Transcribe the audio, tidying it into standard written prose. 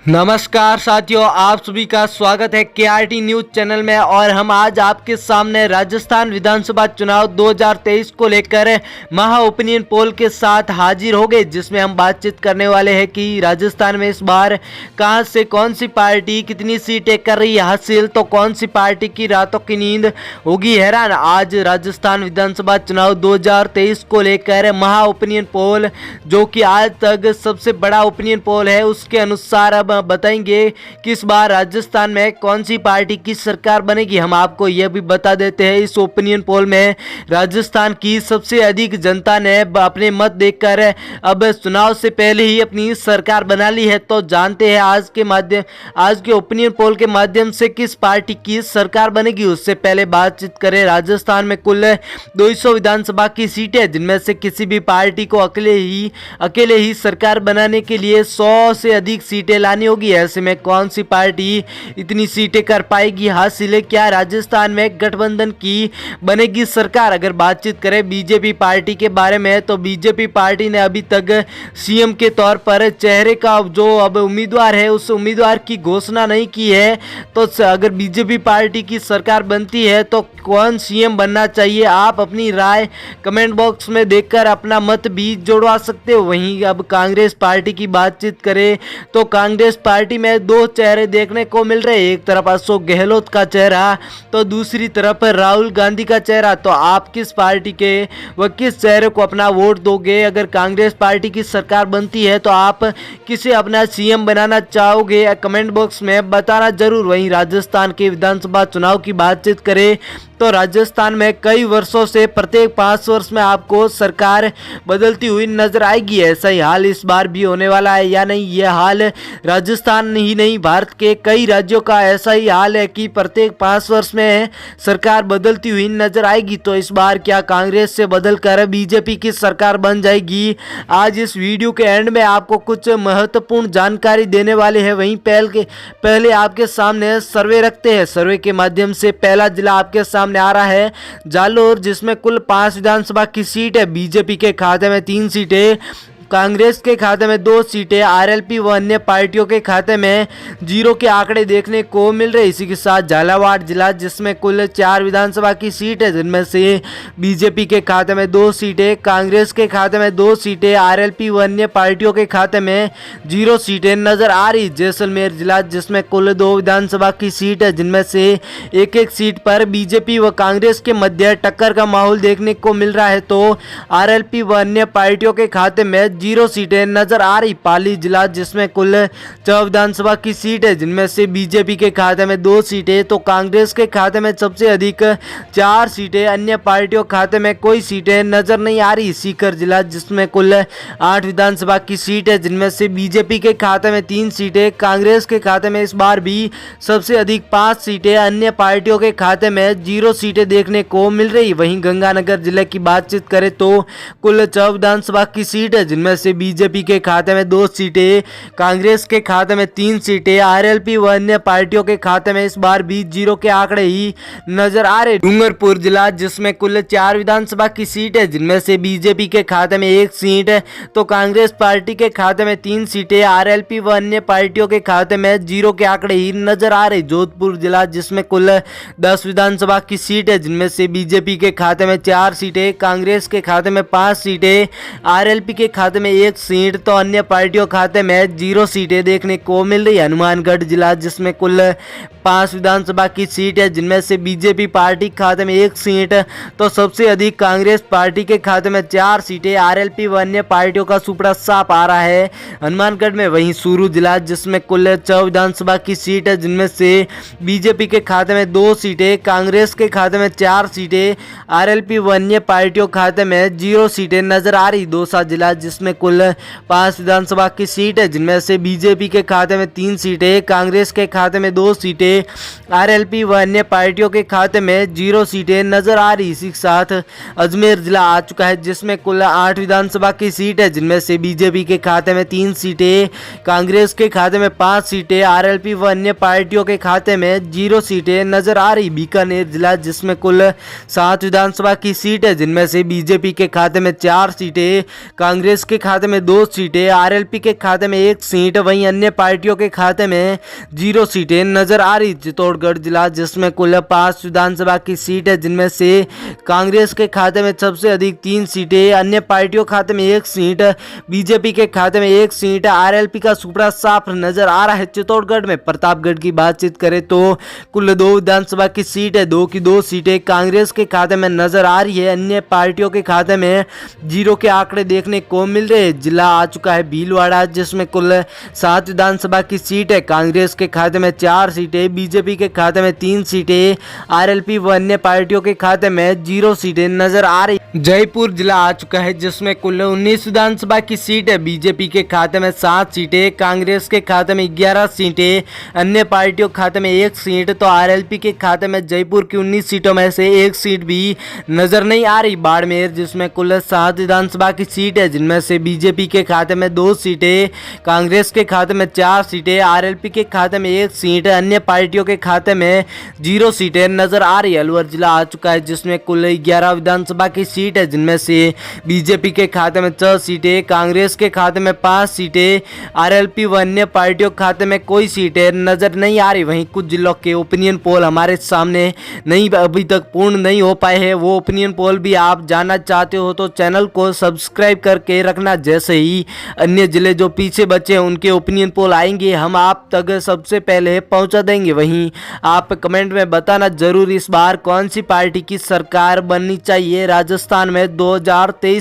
नमस्कार साथियों, आप सभी का स्वागत है केआरटी न्यूज चैनल में। और हम आज आपके सामने राजस्थान विधानसभा चुनाव 2023 को लेकर महा ओपिनियन पोल के साथ हाजिर हो गए, जिसमें हम बातचीत करने वाले हैं कि राजस्थान में इस बार कहां से कौन सी पार्टी कितनी सीटें कर रही है हासिल, तो कौन सी पार्टी की रातों की नींद होगी हैरान। आज राजस्थान विधानसभा चुनाव 2023 को लेकर महा ओपिनियन पोल, जो कि आज तक सबसे बड़ा ओपिनियन पोल है, उसके अनुसार अब बताएंगे कि इस बार राजस्थान में कौन सी पार्टी की सरकार बनेगी। हम आपको यह भी बता देते हैं, इस ओपिनियन पोल में राजस्थान की सबसे अधिक जनता ने अपने मत देकर अब चुनाव से पहले ही अपनी सरकार बना ली है। तो जानते हैं आज के ओपिनियन पोल के माध्यम से किस पार्टी की सरकार बनेगी। उससे पहले बातचीत करें, राजस्थान में कुल 200 विधानसभा की सीटें, जिनमें से किसी भी पार्टी को अकेले ही सरकार बनाने के लिए 100 से अधिक सीटें लानी होगी। ऐसे में कौन सी पार्टी इतनी सीटें कर पाएगी हासिल, क्या राजस्थान में गठबंधन की बनेगी सरकार। अगर बातचीत करें बीजेपी पार्टी के बारे में, तो बीजेपी पार्टी ने अभी तक सीएम के तौर पर चेहरे का जो अब उम्मीदवार है, उस उम्मीदवार की घोषणा नहीं की है। तो अगर बीजेपी पार्टी की सरकार बनती है तो कौन सीएम बनना चाहिए, आप अपनी राय कमेंट बॉक्स में देकर अपना मत भी जोड़वा सकते हो। वहीं अब कांग्रेस पार्टी की बातचीत करें तो कांग्रेस पार्टी में दो चेहरे देखने को मिल रहे हैं, एक तरफ अशोक गहलोत का चेहरा तो दूसरी तरफ राहुल गांधी का चेहरा। तो आप किस पार्टी के व किस चेहरे को अपना वोट दोगे। अगर कांग्रेस पार्टी की सरकार बनती है तो आप किसे अपना सीएम बनाना चाहोगे, कमेंट बॉक्स में बताना जरूर। वहीं राजस्थान के विधानसभा चुनाव की बातचीत करें तो राजस्थान में कई वर्षों से प्रत्येक 5 वर्ष में आपको सरकार बदलती हुई नजर आएगी। ऐसा ही हाल इस बार भी होने वाला है या नहीं, यह हाल राजस्थान ही नहीं, भारत के कई राज्यों का ऐसा ही हाल है कि प्रत्येक 5 वर्ष में सरकार बदलती हुई नजर आएगी। तो इस बार क्या कांग्रेस से बदलकर बीजेपी की सरकार बन जाएगी। आज इस वीडियो के एंड में आपको कुछ महत्वपूर्ण जानकारी देने वाले हैं। वहीं पहले आपके सामने सर्वे रखते हैं। सर्वे के माध्यम से पहला जिला आपके सामने आ रहा है जालोर, जिसमें कुल 5 विधानसभा की सीट है। बीजेपी के खाते में 3 सीटें, कांग्रेस के खाते में 2 सीटें, आरएलपी व अन्य पार्टियों के खाते में 0 के आंकड़े देखने को मिल रहे। इसी के साथ झालावाड़ जिला, जिसमें कुल 4 विधानसभा की सीट है, जिनमें से बीजेपी के खाते में 2 सीटें, कांग्रेस के खाते में 2 सीटें, आरएलपी व अन्य पार्टियों के खाते में 0 सीटें नजर आ रही। जैसलमेर जिला, जिसमें कुल 2 विधानसभा की सीट है, जिनमें से एक सीट पर बीजेपी व कांग्रेस के मध्य टक्कर का माहौल देखने को मिल रहा है, तो आरएलपी व अन्य पार्टियों के खाते में 0 सीटें नजर आ रही। पाली जिला, जिसमें कुल 4 विधानसभा की सीट है, जिनमें से बीजेपी के खाते में 2 सीटें, तो कांग्रेस के खाते में सबसे अधिक 4 सीटें, अन्य पार्टियों के खाते में कोई सीटें नजर नहीं आ रही। सीकर जिला, जिसमें कुल 8 विधानसभा की सीट है, जिनमें से बीजेपी के खाते में 3 सीटें, कांग्रेस के खाते में इस बार भी सबसे अधिक 5 सीटें, अन्य पार्टियों के खाते में 0 सीटें देखने को मिल रही। वहीं गंगानगर जिले की बातचीत करें तो कुल 4 विधानसभा की सीट है, जिनमें से बीजेपी के खाते में 2 सीटें, कांग्रेस के खाते में 3 सीटें, आरएलपी व अन्य पार्टियों के खाते में इस बार भी 0 के आंकड़े ही नजर आ रहे। डूंगरपुर जिला, जिसमें कुल 4 विधानसभा की सीट है, जिनमें से बीजेपी के खाते में 1 सीट है, तो कांग्रेस पार्टी के खाते में 3 सीटें, आरएलपी व अन्य पार्टियों के खाते में 0 के आंकड़े ही नजर आ रहे। जोधपुर जिला, जिसमें कुल 10 विधानसभा की सीट है, जिनमें से बीजेपी के खाते में 4 सीटें, कांग्रेस के खाते में 5 सीटें, आरएलपी के खाते में 1 सीट, तो अन्य पार्टियों खाते में 0 सीटें देखने को मिल रही है। हनुमानगढ़ जिला, जिसमें कुल 5 विधानसभा की सीट है, जिनमें से बीजेपी पार्टी के खाते में 1 सीट, तो सबसे अधिक कांग्रेस पार्टी के खाते में 4 सीटें, आरएलपी व अन्य पार्टियों का सुपड़ा साफ आ रहा है हनुमानगढ़ में। वहीं सूरू जिला, जिसमें कुल 4 विधानसभा की सीट है, जिनमें से बीजेपी के खाते में 2 सीटें, कांग्रेस के खाते में 4 सीटें, आरएलपी व अन्य पार्टियों के खाते में 0 सीटें नजर आ रही। दौसा जिला, जिसमें कुल 5 विधानसभा की सीट है, जिनमें से बीजेपी के खाते में 3 सीटें, कांग्रेस के खाते में 2 सीटें, आरएलपी व अन्य पार्टियों के खाते में 0 सीटें नजर आ रही। इसी के साथ अजमेर जिला आ चुका है, जिसमें कुल 8 विधानसभा की सीट है, जिनमें से बीजेपी के खाते में 3 सीटें, कांग्रेस के खाते में 5 सीटें, आरएलपी व अन्य पार्टियों के खाते में 0 सीटें नजर आ रही। बीकानेर जिला, जिसमें कुल 7 विधानसभा की सीट है, जिनमें से बीजेपी के खाते में 4 सीटें, कांग्रेस के खाते में 2 सीटें, आरएलपी के खाते में 1 सीट, वहीं अन्य पार्टियों के खाते में 0 सीटें नजर आ रही। चित्तौड़गढ़ जिला जिसमें कुल 5 विधानसभा की सीट है, जिनमें से कांग्रेस के खाते में सबसे अधिक 3 सीटें, अन्य पार्टियों खाते में 1 सीट, बीजेपी के खाते में 1 सीट, आरएलपी का सुपड़ा साफ नजर आ रहा है। चित्तौड़गढ़ में प्रतापगढ़ की बातचीत करें तो कुल 2 विधानसभा की सीट है, 2 की 2 सीटें कांग्रेस के खाते में नजर आ रही है, अन्य पार्टियों के खाते में 0 के आंकड़े देखने को मिल रहे हैं। जिला आ चुका है भीलवाड़ा जिसमें कुल 7 विधानसभा की सीट है, कांग्रेस के खाते में 4 सीटें, बीजेपी के खाते में 3 सीटें, आरएलपी व अन्य पार्टियों के खाते में 0 सीटें नजर आ रही। जयपुर जिला आ चुका है जिसमें कुल 19 विधानसभा की सीट है, बीजेपी के खाते में 7 सीटें, कांग्रेस के खाते में 11 सीटें, अन्य पार्टियों के खाते में 1 सीट, तो आरएलपी के खाते में जयपुर की 19 सीटों में से 1 सीट भी नजर नहीं आ रही। बाड़मेर जिसमें कुल 7 विधानसभा की सीट है, जिनमें से बीजेपी के खाते में 2 सीटें, कांग्रेस के खाते में 4 सीटें, आरएलपी के खाते में 1 सीट, अन्य पार्टियों के खाते में 0 सीटें नजर आ रही है। अलवर जिला आ चुका है जिसमें कुल 11 विधानसभा की सीट है, जिनमें से बीजेपी के खाते में 6 सीटें, कांग्रेस के खाते में 5 सीटें, आरएलपी व अन्य पार्टियों के खाते में कोई सीटें नजर नहीं आ रही। वहीं कुछ जिलों के ओपिनियन पोल हमारे सामने नहीं अभी तक पूर्ण नहीं हो पाए हैं, वो ओपिनियन पोल भी आप जानना चाहते हो तो चैनल को सब्सक्राइब करके रखना। जैसे ही अन्य जिले जो पीछे बचे हैं उनके ओपिनियन पोल आएंगे हम आप तक सबसे पहले पहुंचा देंगे। वहीं आप कमेंट में बताना जरूर इस बार कौन सी पार्टी की सरकार बननी चाहिए राजस्थान में 2023